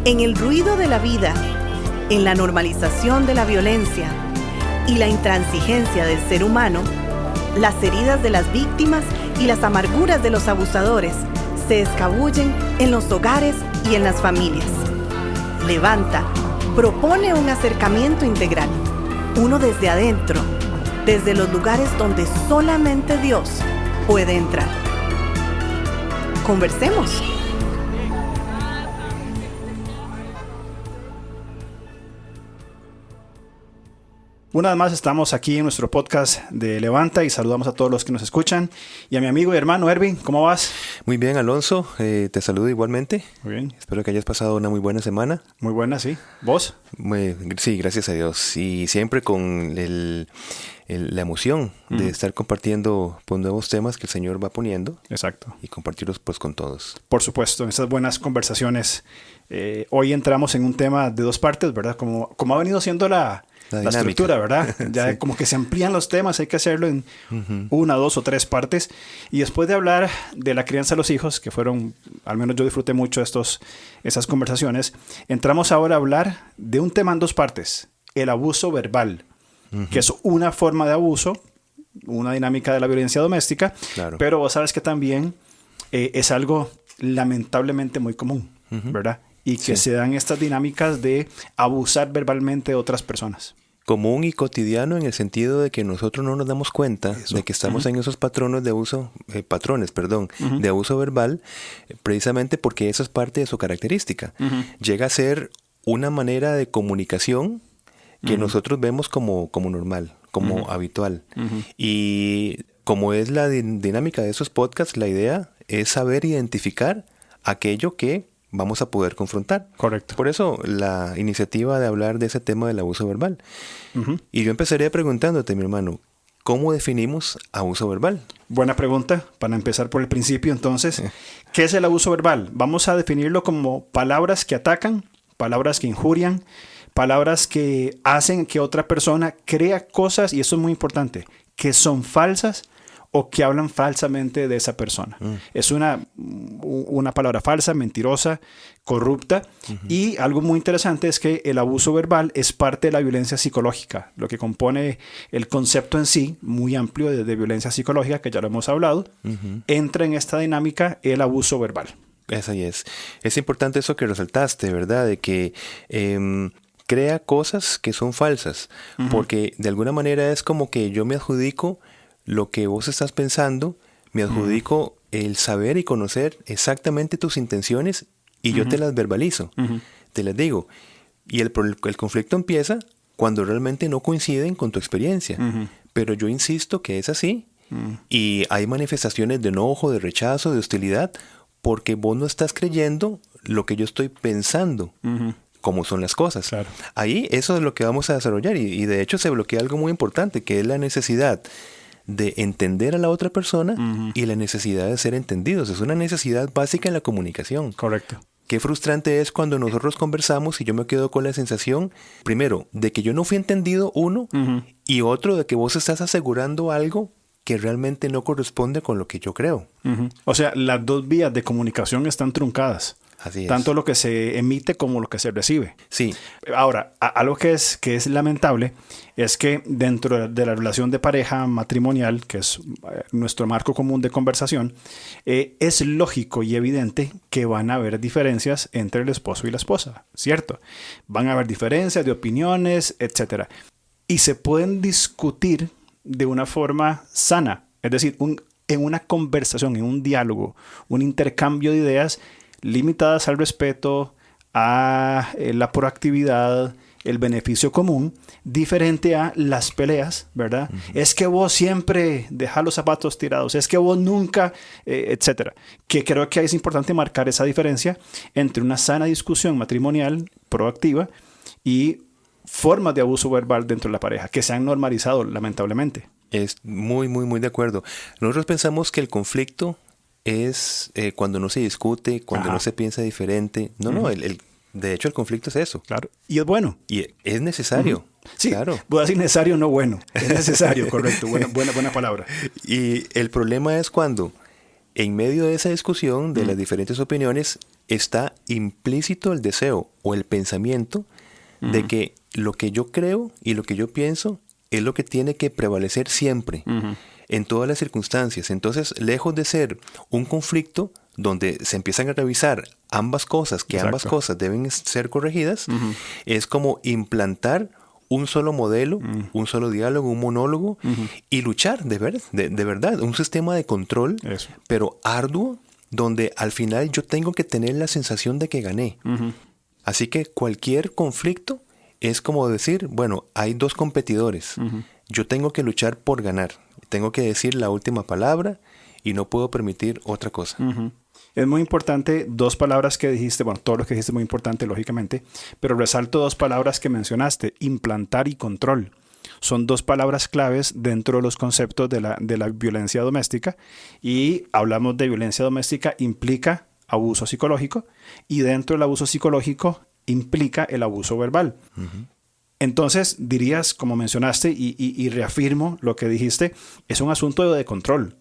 En el ruido de la vida, en la normalización de la violencia y la intransigencia del ser humano, las heridas de las víctimas y las amarguras de los abusadores se escabullen en los hogares y en las familias. Levanta propone un acercamiento integral, uno desde adentro, desde los lugares donde solamente Dios puede entrar. Conversemos. Una vez más estamos aquí en nuestro podcast de Levanta y saludamos a todos los que nos escuchan. Y a mi amigo y hermano Erwin, ¿cómo vas? Muy bien, Alonso. Te saludo igualmente. Muy bien. Espero que hayas pasado una muy buena semana. Muy buena, sí. ¿Vos? Sí, gracias a Dios. Y siempre con la emoción de estar compartiendo nuevos temas que el Señor va poniendo. Exacto. Y compartirlos pues con todos. Por supuesto, en estas buenas conversaciones. Hoy entramos en un tema de dos partes, ¿verdad? Como ha venido siendo la estructura, ¿verdad? Ya sí. Como que se amplían los temas, hay que hacerlo en una, dos o tres partes. Y después de hablar de la crianza de los hijos, que fueron, al menos yo disfruté mucho esas conversaciones, entramos ahora a hablar de un tema en dos partes, el abuso verbal, que es una forma de abuso, una dinámica de la violencia doméstica, claro. Pero vos sabes que también es algo lamentablemente muy común, ¿verdad? Y que se dan estas dinámicas de abusar verbalmente de otras personas. Común y cotidiano en el sentido de que nosotros no nos damos cuenta de que estamos en esos patrones de abuso, de abuso verbal, precisamente porque eso es parte de su característica. Llega a ser una manera de comunicación que nosotros vemos como normal, como habitual. Y como es la dinámica de esos podcasts, la idea es saber identificar aquello que vamos a poder confrontar. Correcto. Por eso la iniciativa de hablar de ese tema del abuso verbal. Y yo empezaría preguntándote, mi hermano, ¿cómo definimos abuso verbal? Buena pregunta, para empezar por el principio entonces. ¿Qué es el abuso verbal? Vamos a definirlo como palabras que atacan, palabras que injurian, palabras que hacen que otra persona crea cosas, y eso es muy importante, que son falsas o que hablan falsamente de esa persona. Es una palabra falsa, mentirosa, corrupta. Y algo muy interesante es que el abuso verbal es parte de la violencia psicológica. Lo que compone el concepto en sí, muy amplio de violencia psicológica, que ya lo hemos hablado, entra en esta dinámica el abuso verbal. Así es. Es importante eso que resaltaste, ¿verdad? De que crea cosas que son falsas. Porque de alguna manera es como que yo me adjudico lo que vos estás pensando, me adjudico el saber y conocer exactamente tus intenciones y yo te las verbalizo, te las digo. Y el conflicto empieza cuando realmente no coinciden con tu experiencia. Pero yo insisto que es así y hay manifestaciones de enojo, de rechazo, de hostilidad, porque vos no estás creyendo lo que yo estoy pensando. Cómo son las cosas. Claro. Ahí eso es lo que vamos a desarrollar y de hecho se bloquea algo muy importante, que es la necesidad de entender a la otra persona y la necesidad de ser entendidos. Es una necesidad básica en la comunicación. Correcto. Qué frustrante es cuando nosotros conversamos y yo me quedo con la sensación, primero, de que yo no fui entendido, uno, y otro, de que vos estás asegurando algo que realmente no corresponde con lo que yo creo. O sea, las dos vías de comunicación están truncadas. Así es. Tanto lo que se emite como lo que se recibe. Sí. Ahora, algo que es lamentable es que dentro de la relación de pareja matrimonial, que es nuestro marco común de conversación, es lógico y evidente que van a haber diferencias entre el esposo y la esposa, ¿cierto? Van a haber diferencias de opiniones, etc. Y se pueden discutir de una forma sana, es decir, en una conversación, en un diálogo, un intercambio de ideas limitadas al respeto, a la proactividad, el beneficio común, diferente a las peleas, ¿verdad? Es que vos siempre dejás los zapatos tirados, es que vos nunca, etcétera. Que creo que es importante marcar esa diferencia entre una sana discusión matrimonial proactiva y formas de abuso verbal dentro de la pareja que se han normalizado, lamentablemente. Es muy, muy, muy de acuerdo. Nosotros pensamos que el conflicto es cuando no se discute, cuando no se piensa diferente. No, de hecho el conflicto es eso. Claro. Y es bueno. Y es necesario. Sí, claro. Voy a decir necesario, no bueno. Es necesario, correcto. Buena palabra. Y el problema es cuando en medio de esa discusión de las diferentes opiniones está implícito el deseo o el pensamiento de que lo que yo creo y lo que yo pienso es lo que tiene que prevalecer siempre, en todas las circunstancias. Entonces, lejos de ser un conflicto donde se empiezan a revisar ambas cosas, que Exacto. ambas cosas deben ser corregidas, es como implantar un solo modelo, un solo diálogo, un monólogo, y luchar de verdad, un sistema de control, Eso. pero arduo, donde al final yo tengo que tener la sensación de que gané. Así que cualquier conflicto es como decir, bueno, hay dos competidores. Yo tengo que luchar por ganar. Tengo que decir la última palabra y no puedo permitir otra cosa. Es muy importante dos palabras que dijiste, bueno, todo lo que dijiste es muy importante, lógicamente, pero resalto dos palabras que mencionaste, implantar y control. Son dos palabras claves dentro de los conceptos de la violencia doméstica, y hablamos de violencia doméstica, implica abuso psicológico, y dentro del abuso psicológico implica el abuso verbal. Entonces, dirías, como mencionaste, y reafirmo lo que dijiste, es un asunto de control.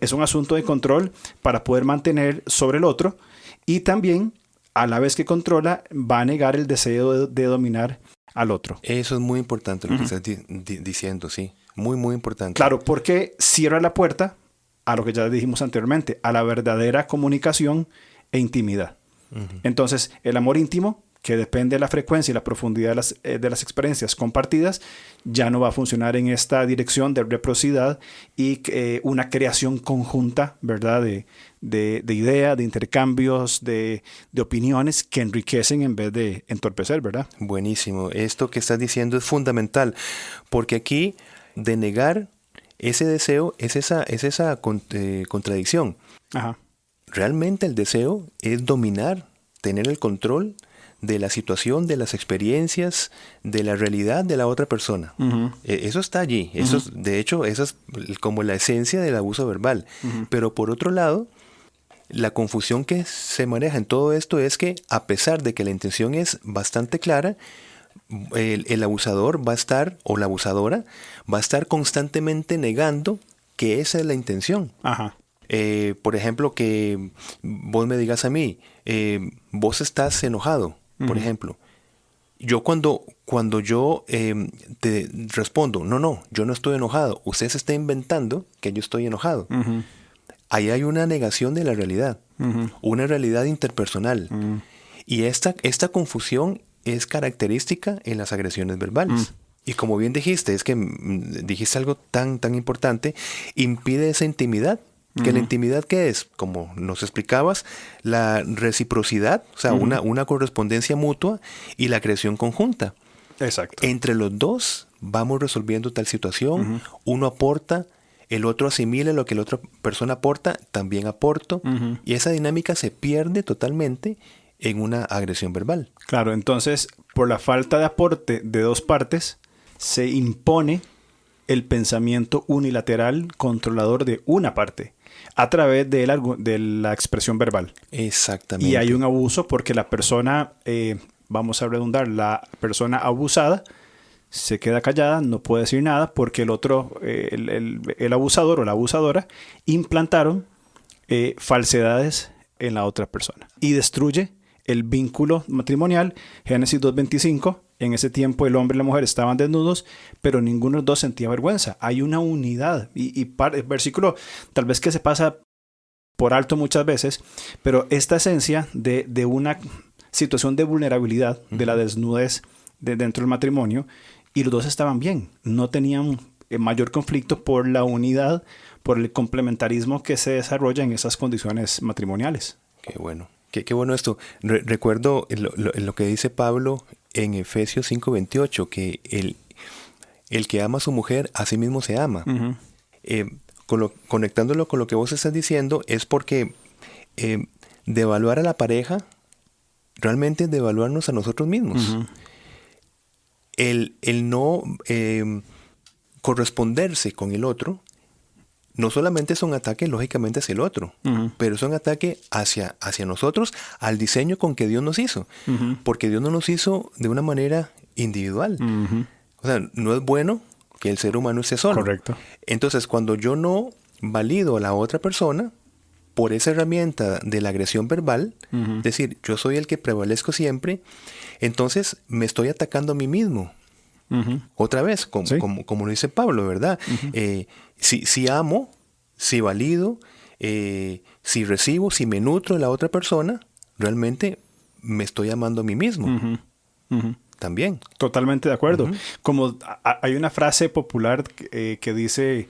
Es un asunto de control para poder mantener sobre el otro, y también, a la vez que controla, va a negar el deseo de dominar al otro. Eso es muy importante lo que estás diciendo, sí. Muy, muy importante. Claro, porque cierra la puerta a lo que ya dijimos anteriormente, a la verdadera comunicación e intimidad. Entonces, el amor íntimo, que depende de la frecuencia y la profundidad de las experiencias compartidas, ya no va a funcionar en esta dirección de reciprocidad y una creación conjunta, ¿verdad? De ideas, de intercambios, de opiniones que enriquecen en vez de entorpecer, ¿verdad? Buenísimo. Esto que estás diciendo es fundamental, porque aquí de negar ese deseo es esa contradicción. Ajá. Realmente el deseo es dominar, tener el control de la situación, de las experiencias, de la realidad de la otra persona. Eso está allí. Eso es, de hecho, esa es como la esencia del abuso verbal. Pero por otro lado, la confusión que se maneja en todo esto es que, a pesar de que la intención es bastante clara, el abusador va a estar, o la abusadora, va a estar constantemente negando que esa es la intención. Ajá. Por ejemplo, que vos me digas a mí, vos estás enojado, por ejemplo. Yo cuando yo te respondo, no, yo no estoy enojado, usted se está inventando que yo estoy enojado. Ahí hay una negación de la realidad, una realidad interpersonal. Y esta confusión es característica en las agresiones verbales. Y como bien dijiste, es que dijiste algo tan importante, impide esa intimidad. Que la intimidad, ¿qué es? Como nos explicabas, la reciprocidad, o sea, una correspondencia mutua y la creación conjunta. Exacto. Entre los dos vamos resolviendo tal situación, uno aporta, el otro asimila lo que la otra persona aporta, también aporto, y esa dinámica se pierde totalmente en una agresión verbal. Claro, entonces, por la falta de aporte de dos partes, se impone el pensamiento unilateral controlador de una parte a través de la expresión verbal. Exactamente. Y hay un abuso porque la persona, vamos a redundar, la persona abusada se queda callada, no puede decir nada porque el otro, el abusador o la abusadora implantaron falsedades en la otra persona y destruye el vínculo matrimonial. Génesis 2:25, en ese tiempo el hombre y la mujer estaban desnudos, pero ninguno de los dos sentía vergüenza. Hay una unidad. El versículo tal vez que se pasa por alto muchas veces, pero esta esencia de una situación de vulnerabilidad, de la desnudez dentro del matrimonio, y los dos estaban bien, no tenían mayor conflicto por la unidad, por el complementarismo que se desarrolla en esas condiciones matrimoniales. Qué bueno. Qué bueno esto. Recuerdo lo que dice Pablo en Efesios 5:28, que el que ama a su mujer, a sí mismo se ama. Conectándolo con lo que vos estás diciendo, es porque devaluar a la pareja realmente es devaluarnos a nosotros mismos. El no corresponderse con el otro no solamente es un ataque, lógicamente, hacia el otro, pero es un ataque hacia nosotros, al diseño con que Dios nos hizo. Porque Dios no nos hizo de una manera individual. O sea, no es bueno que el ser humano esté solo. Correcto. Entonces, cuando yo no valido a la otra persona por esa herramienta de la agresión verbal, es decir, yo soy el que prevalezco siempre, entonces me estoy atacando a mí mismo. Otra vez, como lo dice Pablo, ¿verdad? Si amo, si valido, si recibo, si me nutro de la otra persona, realmente me estoy amando a mí mismo. También. Totalmente de acuerdo. Como hay una frase popular que dice,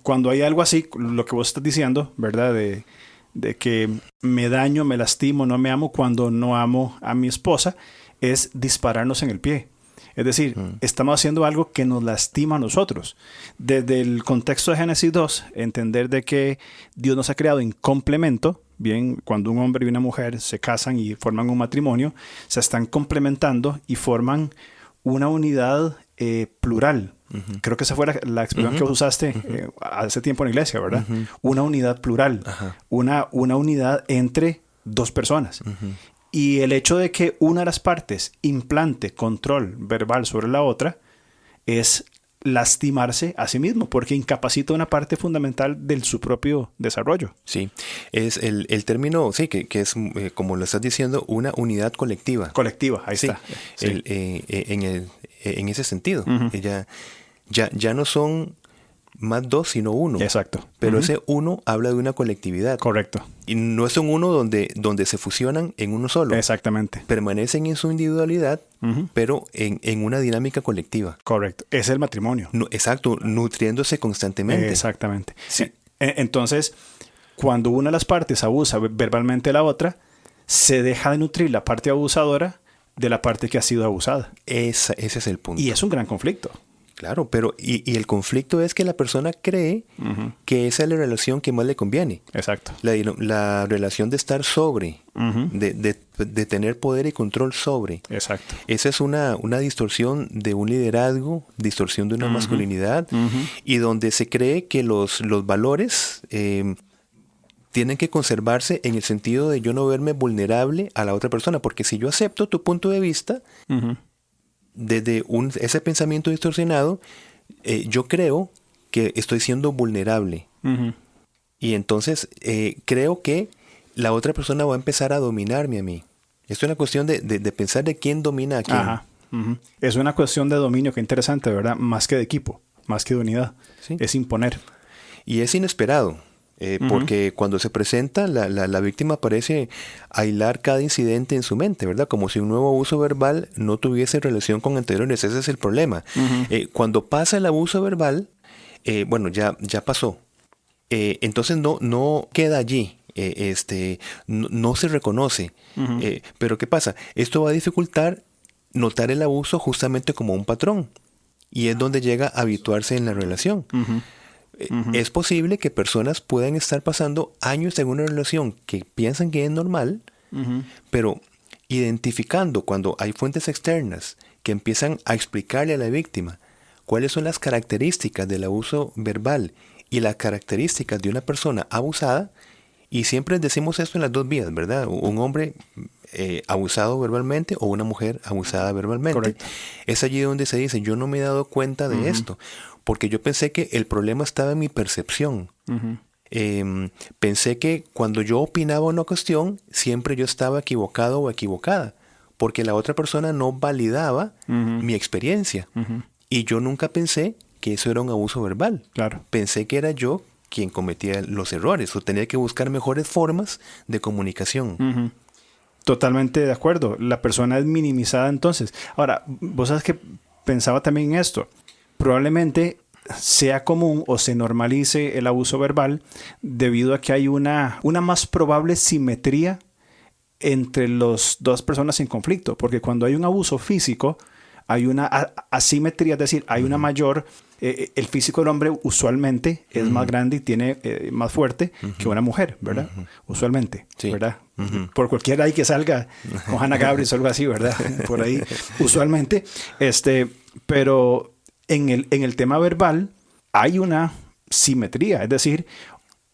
cuando hay algo así, lo que vos estás diciendo, ¿verdad? De que me daño, me lastimo, no me amo cuando no amo a mi esposa, es dispararnos en el pie. Es decir, estamos haciendo algo que nos lastima a nosotros. Desde el contexto de Génesis 2, entender de que Dios nos ha creado en complemento. Bien, cuando un hombre y una mujer se casan y forman un matrimonio, se están complementando y forman una unidad plural. Creo que esa fue la expresión que usaste hace tiempo en la iglesia, ¿verdad? Una unidad plural. Una unidad entre dos personas. Y el hecho de que una de las partes implante control verbal sobre la otra es lastimarse a sí mismo, porque incapacita una parte fundamental de su propio desarrollo. Sí, es el término, sí, que es, como lo estás diciendo, una unidad colectiva. Colectiva, ahí está. Sí. En ese sentido. Ya no son más dos, sino uno. Exacto. Pero ese uno habla de una colectividad. Correcto. Y no es un uno donde se fusionan en uno solo. Exactamente. Permanecen en su individualidad, pero en una dinámica colectiva. Correcto. Es el matrimonio. Exacto, nutriéndose constantemente. Exactamente. Sí. Entonces, cuando una de las partes abusa verbalmente a la otra, se deja de nutrir la parte abusadora de la parte que ha sido abusada. Ese es el punto. Y es un gran conflicto. Claro, pero y el conflicto es que la persona cree que esa es la relación que más le conviene. Exacto. La relación de estar sobre, de tener poder y control sobre. Exacto. Esa es una distorsión de un liderazgo, distorsión de una masculinidad, y donde se cree que los valores tienen que conservarse en el sentido de yo no verme vulnerable a la otra persona, porque si yo acepto tu punto de vista, desde ese pensamiento distorsionado, yo creo que estoy siendo vulnerable. Y entonces creo que la otra persona va a empezar a dominarme a mí. Esto es una cuestión de pensar de quién domina a quién. Es una cuestión de dominio, que interesante, ¿verdad? Más que de equipo, más que de unidad. ¿Sí? Es imponer. Y es inesperado. Porque cuando se presenta, la víctima parece aislar cada incidente en su mente, ¿verdad? Como si un nuevo abuso verbal no tuviese relación con anteriores. Ese es el problema. Cuando pasa el abuso verbal, bueno, ya pasó. Entonces no queda allí. No se reconoce. Pero ¿qué pasa? Esto va a dificultar notar el abuso justamente como un patrón. Y es donde llega a habituarse en la relación. Es posible que personas puedan estar pasando años en una relación que piensan que es normal, pero identificando cuando hay fuentes externas que empiezan a explicarle a la víctima cuáles son las características del abuso verbal y las características de una persona abusada, y siempre decimos esto en las dos vías, ¿verdad? Un hombre abusado verbalmente o una mujer abusada verbalmente. Correcto. Es allí donde se dice, yo no me he dado cuenta de esto, porque yo pensé que el problema estaba en mi percepción. Pensé que cuando yo opinaba una cuestión, siempre yo estaba equivocado o equivocada, porque la otra persona no validaba mi experiencia. Y yo nunca pensé que eso era un abuso verbal. Claro. Pensé que era yo quien cometía los errores o tenía que buscar mejores formas de comunicación. Totalmente de acuerdo. La persona es minimizada entonces. Ahora, vos sabes que pensaba también en esto. Probablemente sea común o se normalice el abuso verbal debido a que hay una más probable simetría entre las dos personas en conflicto. Porque cuando hay un abuso físico, hay una asimetría, es decir, hay una mayor... el físico del hombre usualmente es más grande y tiene más fuerte que una mujer, ¿verdad? Usualmente, sí. ¿Verdad? Por cualquiera ahí que salga con Hannah Gabriel o algo así, ¿verdad? Por ahí, usualmente. Pero en el tema verbal hay una simetría, es decir,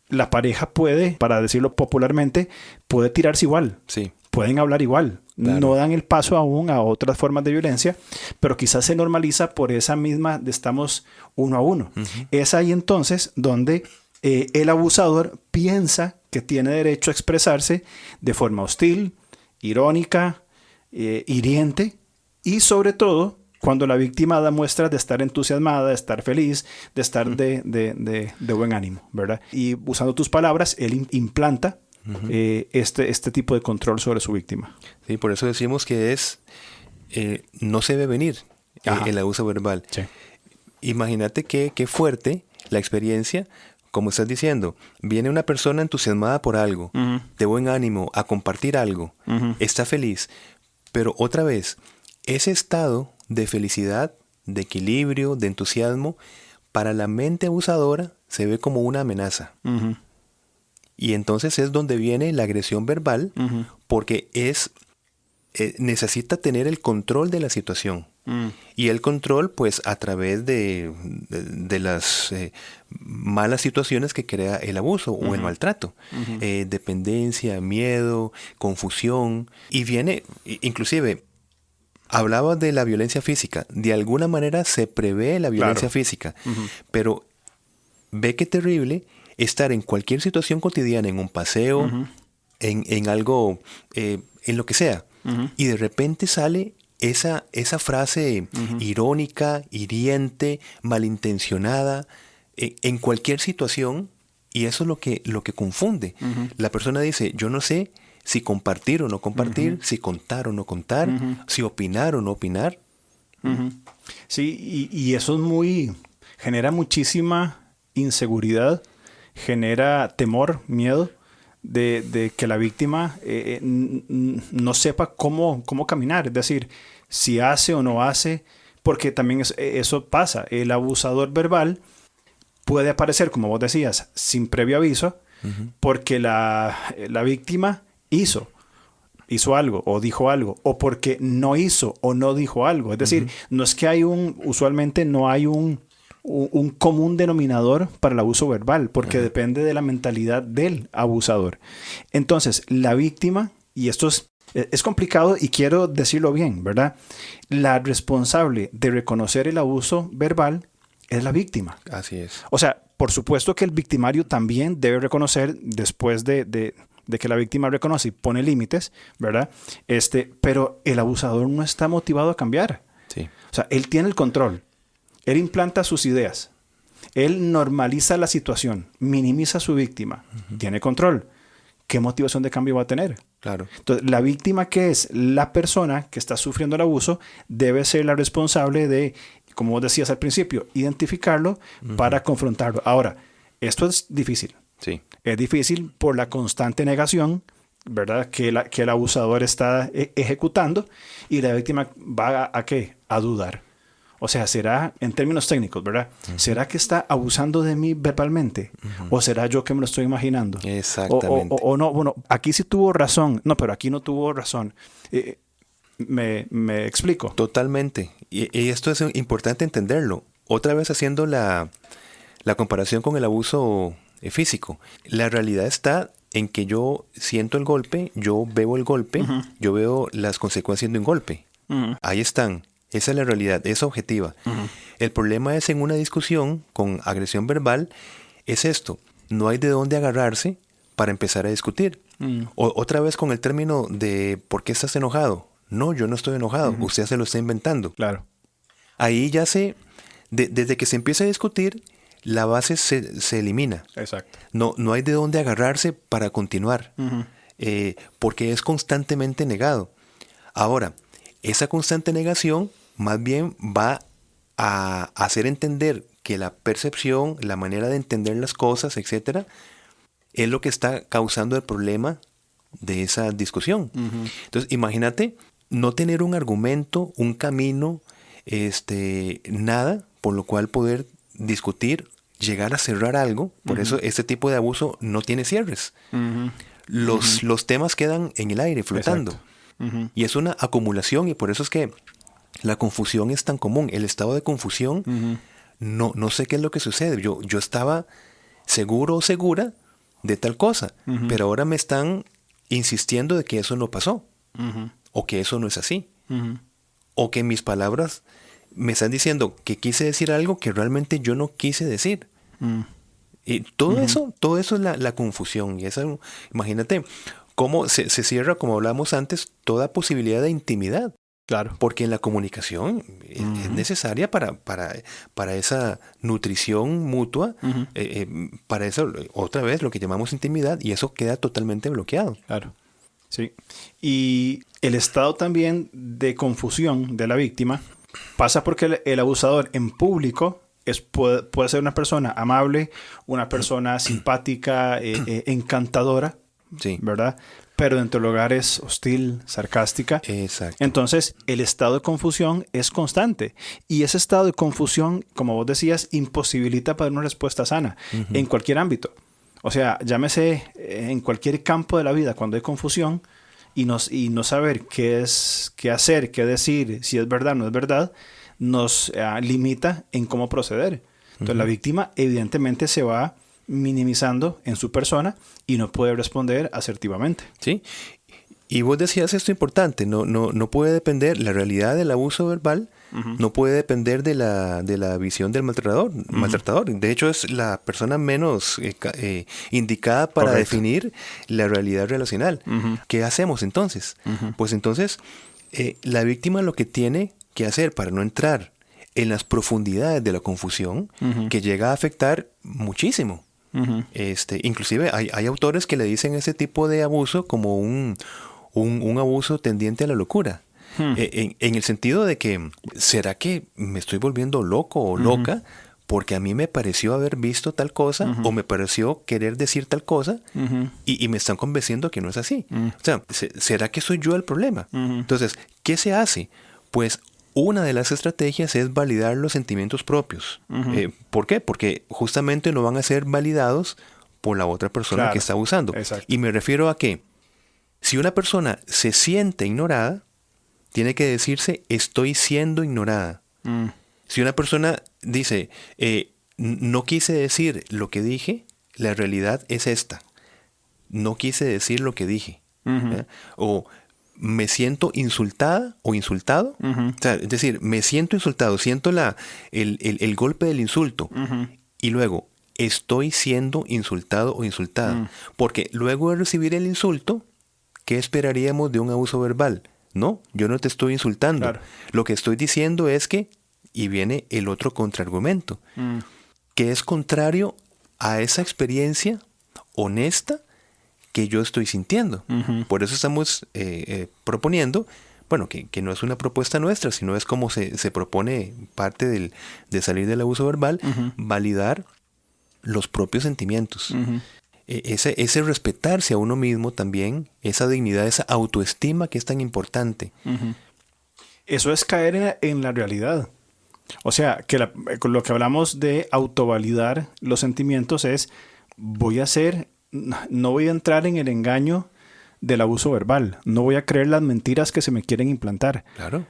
la pareja puede, para decirlo popularmente, puede tirarse igual. Sí. Pueden hablar igual. Claro. No dan el paso aún a otras formas de violencia, pero quizás se normaliza por esa misma de estamos uno a uno. Es ahí entonces donde el abusador piensa que tiene derecho a expresarse de forma hostil, irónica, hiriente y sobre todo cuando la víctima da muestras de estar entusiasmada, de estar feliz, de estar de buen ánimo, ¿verdad? Y usando tus palabras, él implanta este tipo de control sobre su víctima. Sí, por eso decimos que no se ve venir el abuso verbal. Sí. Imagínate qué fuerte la experiencia, como estás diciendo. Viene una persona entusiasmada por algo, de buen ánimo, a compartir algo, está feliz, pero otra vez, ese estado de felicidad, de equilibrio, de entusiasmo, para la mente abusadora se ve como una amenaza. Y entonces es donde viene la agresión verbal, porque necesita tener el control de la situación. Y el control, pues, a través de las malas situaciones que crea el abuso o el maltrato. Dependencia, miedo, confusión. Y viene, inclusive, hablaba de la violencia física. De alguna manera se prevé la violencia física. Pero ve qué terrible estar en cualquier situación cotidiana, en un paseo, en algo, en lo que sea. Y de repente sale esa frase irónica, hiriente, malintencionada, en cualquier situación, y eso es lo que confunde. La persona dice, yo no sé si compartir o no compartir, si contar o no contar, si opinar o no opinar. Sí, y eso genera muchísima inseguridad, genera temor, miedo de que la víctima no sepa cómo caminar. Es decir, si hace o no hace, porque también eso pasa. El abusador verbal puede aparecer, como vos decías, sin previo aviso, porque la víctima hizo algo o dijo algo, o porque no hizo o no dijo algo. Es decir, no es que usualmente no hay un común denominador para el abuso verbal, porque depende de la mentalidad del abusador. Entonces, la víctima, y esto es complicado y quiero decirlo bien, ¿verdad? La responsable de reconocer el abuso verbal es la víctima. Así es. O sea, por supuesto que el victimario también debe reconocer después de que la víctima reconoce y pone límites, ¿verdad? Pero el abusador no está motivado a cambiar. Sí. O sea, él tiene el control. Él implanta sus ideas. Él normaliza la situación, minimiza a su víctima, tiene control. ¿Qué motivación de cambio va a tener? Claro. Entonces, la víctima, que es la persona que está sufriendo el abuso, debe ser la responsable de, como vos decías al principio, identificarlo para confrontarlo. Ahora, esto es difícil. Sí. Es difícil por la constante negación, ¿verdad? Que el abusador está ejecutando, y la víctima va ¿a qué? A dudar. O sea, será, en términos técnicos, ¿verdad? ¿Será que está abusando de mí verbalmente? ¿O será yo que me lo estoy imaginando? Exactamente. O no, bueno, aquí sí tuvo razón. No, pero aquí no tuvo razón. ¿Me explico? Totalmente. Y esto es importante entenderlo. Otra vez haciendo la comparación con el abuso físico. La realidad está en que yo siento el golpe, yo veo el golpe, yo veo las consecuencias de un golpe. Ahí están. Esa es la realidad, es objetiva. El problema es en una discusión con agresión verbal, es esto. No hay de dónde agarrarse para empezar a discutir. Otra vez con el término de ¿por qué estás enojado? No, yo no estoy enojado. Usted se lo está inventando. Claro. Ahí ya desde que se empieza a discutir, la base se elimina. Exacto. No hay de dónde agarrarse para continuar. Porque es constantemente negado. Ahora, esa constante negación más bien va a hacer entender que la percepción, la manera de entender las cosas, etcétera, es lo que está causando el problema de esa discusión. Entonces, imagínate no tener un argumento, un camino, nada por lo cual poder discutir, llegar a cerrar algo. Por eso este tipo de abuso no tiene cierres. Los temas quedan en el aire, flotando. Exacto. Y es una acumulación, y por eso es que la confusión es tan común. El estado de confusión, no sé qué es lo que sucede. Yo estaba seguro o segura de tal cosa, pero ahora me están insistiendo de que eso no pasó, o que eso no es así, o que mis palabras me están diciendo que quise decir algo que realmente yo no quise decir. Y todo eso es la confusión. Y esa, imagínate cómo se cierra, como hablamos antes, toda posibilidad de intimidad. Claro. Porque en la comunicación es necesaria para esa nutrición mutua, para eso, otra vez, lo que llamamos intimidad, y eso queda totalmente bloqueado. Claro. Sí. Y el estado también de confusión de la víctima pasa porque el abusador en público puede ser una persona amable, una persona simpática, encantadora, Sí. ¿verdad? Pero dentro del hogar es hostil, sarcástica. Exacto. Entonces, el estado de confusión es constante. Y ese estado de confusión, como vos decías, imposibilita para una respuesta sana en cualquier ámbito. O sea, llámese en cualquier campo de la vida, cuando hay confusión y no saber qué hacer, qué decir, si es verdad o no es verdad, nos limita en cómo proceder. Entonces, la víctima evidentemente se va minimizando en su persona y no puede responder asertivamente. Sí. Y vos decías esto importante, no puede depender, la realidad del abuso verbal no puede depender de la visión del maltratador. De hecho, es la persona menos indicada para definir la realidad relacional. ¿Qué hacemos entonces? Pues entonces, la víctima lo que tiene que hacer para no entrar en las profundidades de la confusión, que llega a afectar muchísimo. Inclusive hay autores que le dicen ese tipo de abuso como un abuso tendiente a la locura. En el sentido de que, ¿será que me estoy volviendo loco o loca porque a mí me pareció haber visto tal cosa o me pareció querer decir tal cosa y me están convenciendo que no es así? O sea, ¿será que soy yo el problema? Entonces, ¿qué se hace? Pues una de las estrategias es validar los sentimientos propios. ¿Por qué? Porque justamente no van a ser validados por la otra persona que está abusando. Exacto. Y me refiero a que si una persona se siente ignorada, tiene que decirse, estoy siendo ignorada. Si una persona dice, no quise decir lo que dije, la realidad es esta. No quise decir lo que dije. O me siento insultada o insultado. O sea, es decir, me siento insultado, siento el golpe del insulto. Y luego, estoy siendo insultado o insultada. Porque luego de recibir el insulto, ¿qué esperaríamos de un abuso verbal? No, yo no te estoy insultando. Claro. Lo que estoy diciendo es que, y viene el otro contraargumento, que es contrario a esa experiencia honesta que yo estoy sintiendo. Por eso estamos proponiendo, bueno, que no es una propuesta nuestra, sino es como se propone parte de salir del abuso verbal, validar los propios sentimientos. Ese respetarse a uno mismo también, esa dignidad, esa autoestima que es tan importante. Eso es caer en la realidad. O sea, que con lo que hablamos de autovalidar los sentimientos es, no voy a entrar en el engaño del abuso verbal, no voy a creer las mentiras que se me quieren implantar. Claro.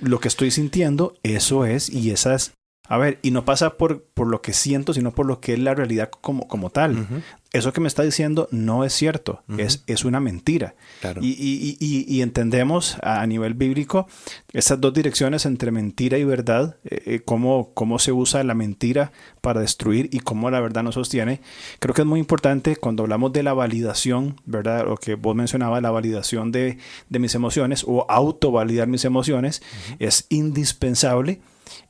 Lo que estoy sintiendo, eso es, y esas... A ver, y no pasa por lo que siento, sino por lo que es la realidad como tal. Eso que me está diciendo no es cierto, es una mentira. Claro. Y entendemos a nivel bíblico estas dos direcciones entre mentira y verdad, cómo se usa la mentira para destruir y cómo la verdad nos sostiene. Creo que es muy importante cuando hablamos de la validación, ¿verdad? Lo que vos mencionabas, la validación de mis emociones o autovalidar mis emociones, es indispensable.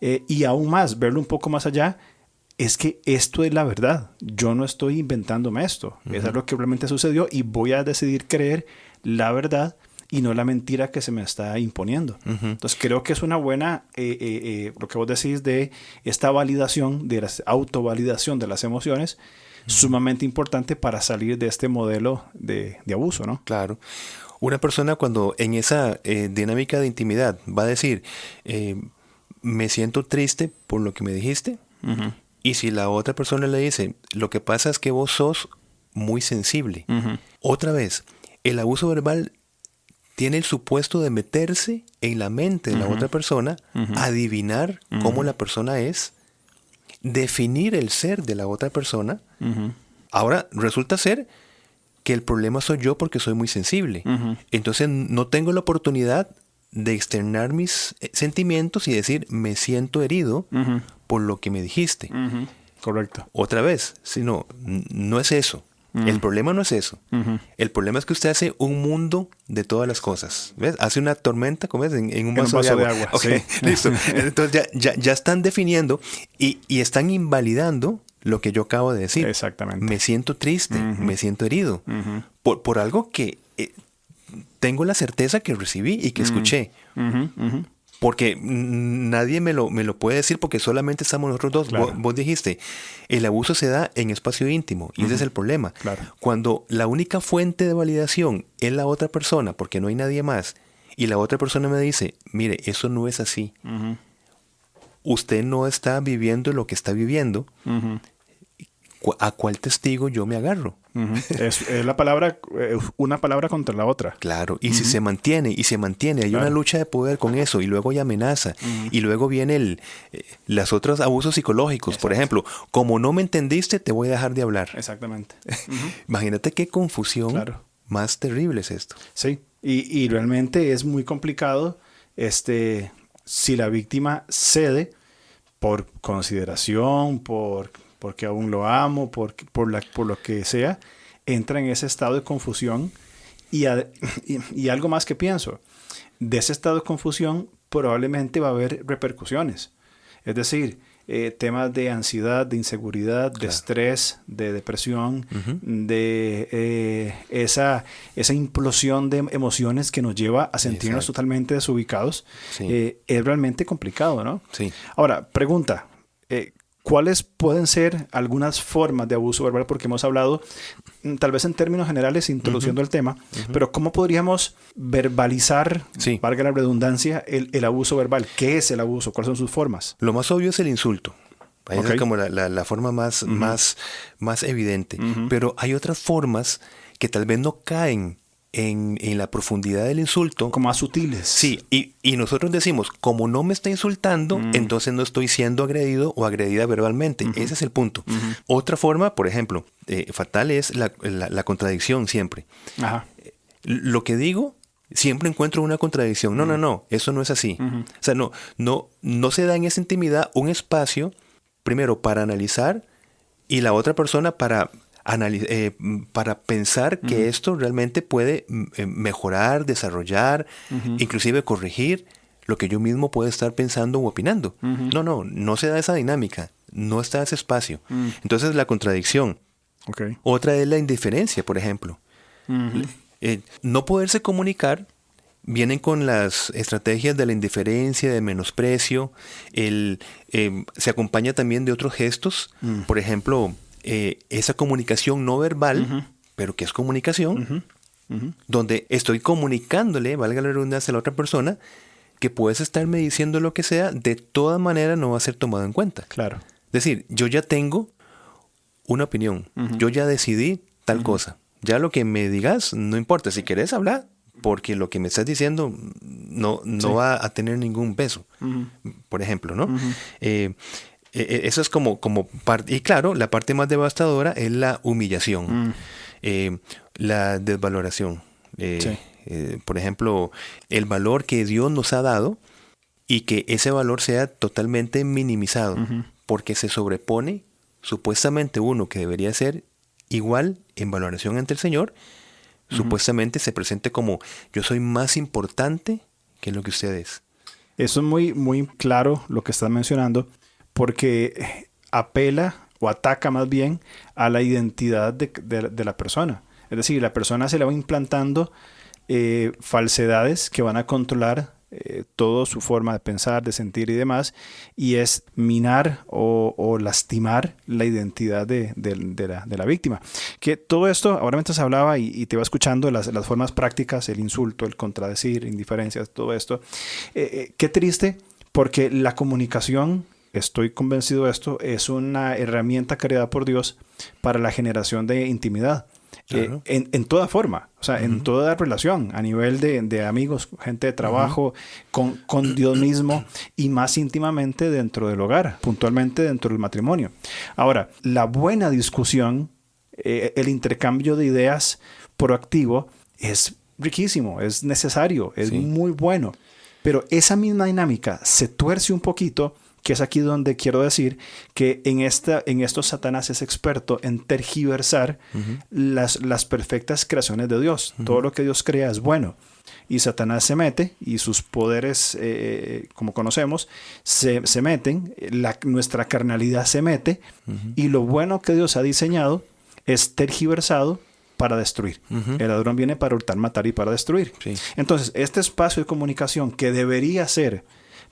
Y aún más, verlo un poco más allá, es que esto es la verdad. Yo no estoy inventándome esto. Eso es lo que realmente sucedió y voy a decidir creer la verdad y no la mentira que se me está imponiendo. Entonces creo que es una buena, lo que vos decís de esta validación, de la autovalidación de las emociones, sumamente importante para salir de este modelo de abuso, ¿no? Claro. Una persona cuando en esa dinámica de intimidad va a decir... me siento triste por lo que me dijiste. Y si la otra persona le dice, lo que pasa es que vos sos muy sensible. Otra vez, el abuso verbal tiene el supuesto de meterse en la mente de la otra persona, adivinar cómo la persona es, definir el ser de la otra persona. Ahora, resulta ser que el problema soy yo porque soy muy sensible. Entonces, no tengo la oportunidad de externar mis sentimientos y decir, me siento herido por lo que me dijiste. Correcto. Otra vez, no, no es eso. El problema no es eso. El problema es que usted hace un mundo de todas las cosas. ¿Ves? Hace una tormenta, ¿cómo es? En un vaso de agua. Okay, sí. Listo. Entonces ya están definiendo y están invalidando lo que yo acabo de decir. Exactamente. Me siento triste, me siento herido por algo que tengo la certeza que recibí y que escuché. Porque nadie me lo puede decir porque solamente estamos nosotros dos. Claro. Vos dijiste, el abuso se da en espacio íntimo y ese es el problema. Claro. Cuando la única fuente de validación es la otra persona porque no hay nadie más y la otra persona me dice, mire, eso no es así. Usted no está viviendo lo que está viviendo. ¿A cuál testigo yo me agarro? Es la palabra, una palabra contra la otra. Claro, y si se mantiene, hay una lucha de poder con eso, y luego hay amenaza, y luego viene los otros abusos psicológicos. Exacto. Por ejemplo, como no me entendiste, te voy a dejar de hablar. Exactamente. Imagínate qué confusión más terrible es esto. Sí, y realmente es muy complicado si la víctima cede por consideración, porque aún lo amo, por lo que sea, entra en ese estado de confusión y algo más que pienso. De ese estado de confusión probablemente va a haber repercusiones. Es decir, temas de ansiedad, de inseguridad, de estrés, de depresión, de esa implosión de emociones que nos lleva a sentirnos totalmente desubicados. Sí. Es realmente complicado, ¿no? Sí. Ahora, pregunta. ¿Cuáles pueden ser algunas formas de abuso verbal? Porque hemos hablado, tal vez en términos generales, introduciendo el tema, pero ¿cómo podríamos verbalizar, valga la redundancia, el abuso verbal? ¿Qué es el abuso? ¿Cuáles son sus formas? Lo más obvio es el insulto. Esa es como la forma más evidente. Pero hay otras formas que tal vez no caen en la profundidad del insulto. Como más sutiles. Sí, y nosotros decimos, como no me está insultando, entonces no estoy siendo agredido o agredida verbalmente. Ese es el punto. Otra forma, por ejemplo, fatal es la contradicción siempre. Ajá. Lo que digo, siempre encuentro una contradicción. No, eso no es así. O sea, no se da en esa intimidad un espacio, primero, para analizar y la otra persona para pensar que esto realmente puede mejorar, desarrollar, inclusive corregir lo que yo mismo puedo estar pensando u opinando. No se da esa dinámica, no está ese espacio. Entonces la contradicción. Okay. Otra es la indiferencia, por ejemplo. No poderse comunicar vienen con las estrategias de la indiferencia, de menosprecio. Se acompaña también de otros gestos, por ejemplo, esa comunicación no verbal, pero que es comunicación, donde estoy comunicándole, valga la redundancia, a la otra persona, que puedes estarme diciendo lo que sea, de todas maneras no va a ser tomado en cuenta. Claro. Es decir, yo ya tengo una opinión, yo ya decidí tal cosa. Ya lo que me digas, no importa, si querés hablar, porque lo que me estás diciendo no va a tener ningún peso, por ejemplo, ¿no? Eso es como parte, y claro, la parte más devastadora es la humillación, la desvaloración. Por ejemplo, el valor que Dios nos ha dado y que ese valor sea totalmente minimizado, porque se sobrepone supuestamente uno que debería ser igual en valoración ante el Señor, supuestamente se presente como yo soy más importante que lo que usted es. Eso es muy, muy claro lo que estás mencionando, porque apela o ataca más bien a la identidad de la persona. Es decir, la persona se le va implantando falsedades que van a controlar toda su forma de pensar, de sentir y demás, y es minar o lastimar la identidad de la víctima. Que todo esto, ahora mientras hablaba y te iba escuchando las formas prácticas, el insulto, el contradecir, indiferencia, todo esto, qué triste, porque la comunicación, estoy convencido de esto, es una herramienta creada por Dios para la generación de intimidad. Claro. En toda forma, o sea, en toda relación, a nivel de amigos, gente de trabajo, con Dios mismo y más íntimamente dentro del hogar, puntualmente dentro del matrimonio. Ahora, la buena discusión, el intercambio de ideas proactivo es riquísimo, es necesario, es muy bueno, pero esa misma dinámica se tuerce un poquito. que es aquí donde quiero decir que en esto Satanás es experto en tergiversar las perfectas creaciones de Dios. Todo lo que Dios crea es bueno. Y Satanás se mete, y sus poderes, como conocemos, se meten, nuestra carnalidad se mete, y lo bueno que Dios ha diseñado es tergiversado para destruir. El ladrón viene para hurtar, matar y para destruir. Sí. Entonces, este espacio de comunicación que debería ser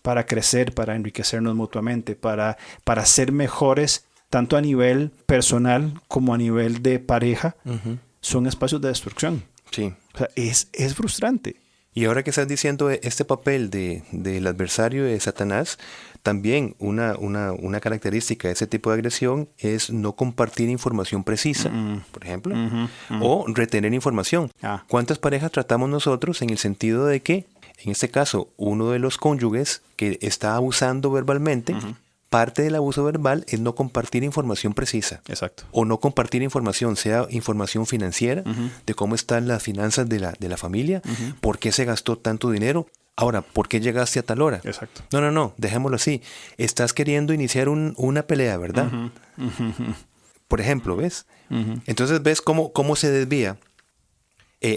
para crecer, para enriquecernos mutuamente, para ser mejores, tanto a nivel personal como a nivel de pareja, son espacios de destrucción. Sí. O sea, es frustrante. Y ahora que estás diciendo este papel del adversario de Satanás, también una característica de ese tipo de agresión es no compartir información precisa, por ejemplo, o retener información. ¿Cuántas parejas tratamos nosotros en el sentido de que, en este caso, uno de los cónyuges que está abusando verbalmente, parte del abuso verbal es no compartir información precisa? Exacto. O no compartir información, sea información financiera, de cómo están las finanzas de la familia, por qué se gastó tanto dinero. Ahora, ¿por qué llegaste a tal hora? Exacto. No, dejémoslo así. Estás queriendo iniciar una pelea, ¿verdad? Por ejemplo, ¿ves? Entonces, ¿ves cómo se desvía?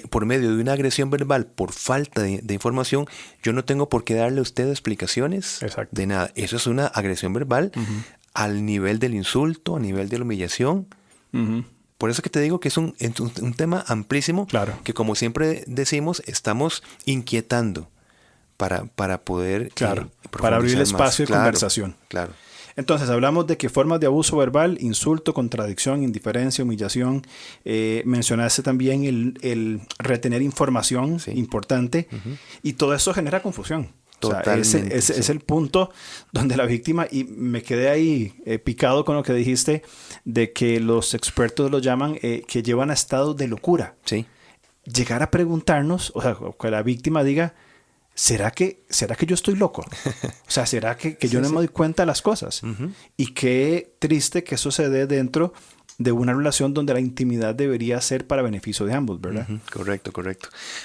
Por medio de una agresión verbal, por falta de información, yo no tengo por qué darle a usted explicaciones de nada. Eso es una agresión verbal al nivel del insulto, a nivel de la humillación. Por eso que te digo que es un tema amplísimo, que, como siempre decimos, estamos inquietando para poder para abrir el espacio de conversación. Claro. Entonces, hablamos de que formas de abuso verbal: insulto, contradicción, indiferencia, humillación. Mencionaste también el retener información importante, y todo eso genera confusión. Totalmente, o sea, es el punto donde la víctima, y me quedé ahí picado con lo que dijiste, de que los expertos lo llaman que llevan a estados de locura. Sí. Llegar a preguntarnos, o sea, que la víctima diga, ¿será que yo estoy loco? O sea, ¿será que yo no me doy cuenta de las cosas? Y qué triste que eso se dé dentro de una relación donde la intimidad debería ser para beneficio de ambos, ¿verdad? Correcto.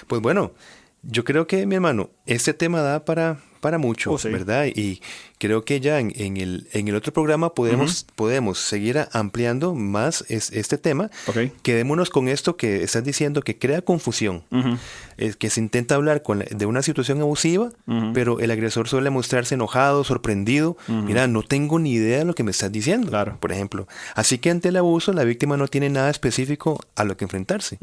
Pues bueno, yo creo que, mi hermano, este tema da para mucho, ¿verdad? Y creo que ya en el otro programa podemos seguir ampliando más este tema. Quedémonos con esto que estás diciendo, que crea confusión. Que se intenta hablar de una situación abusiva, pero el agresor suele mostrarse enojado, sorprendido. Mira, no tengo ni idea de lo que me estás diciendo, por ejemplo. Así que ante el abuso, la víctima no tiene nada específico a lo que enfrentarse,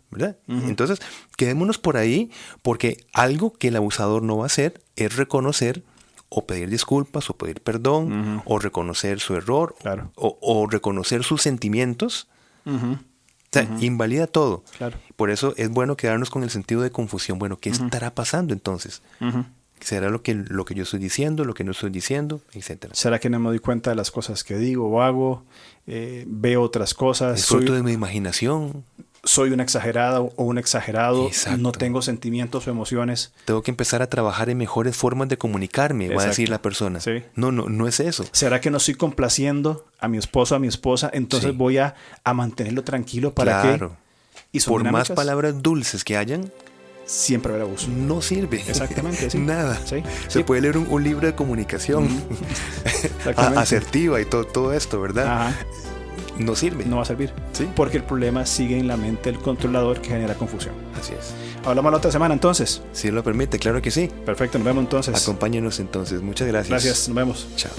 ¿verdad? Entonces, quedémonos por ahí, porque algo que el abusador no va a hacer es reconocer o pedir disculpas o pedir perdón o reconocer su error o reconocer sus sentimientos. O sea, invalida todo. Por eso es bueno quedarnos con el sentido de confusión. Bueno, ¿qué estará pasando entonces? ¿Será lo que yo estoy diciendo, lo que no estoy diciendo, etcétera? ¿Será que no me doy cuenta de las cosas que digo o hago? ¿Veo otras cosas? ¿Es fruto de mi imaginación? ¿Soy una exagerada o un exagerado? No tengo sentimientos o emociones. Tengo que empezar a trabajar en mejores formas de comunicarme, va a decir la persona. No es eso. ¿Será que no estoy complaciendo a mi esposo, a mi esposa? Entonces voy a mantenerlo tranquilo para que... Y por más palabras dulces que hayan, siempre habrá abuso. No sirve. Exactamente. Nada. Se puede leer un libro de comunicación asertiva y todo esto, ¿verdad? No sirve. No va a servir. Porque el problema sigue en la mente del controlador, que genera confusión. Así es. Hablamos la otra semana entonces. Si lo permite, claro que sí. Perfecto, nos vemos entonces. Acompáñenos entonces. Muchas gracias. Gracias, nos vemos. Chao.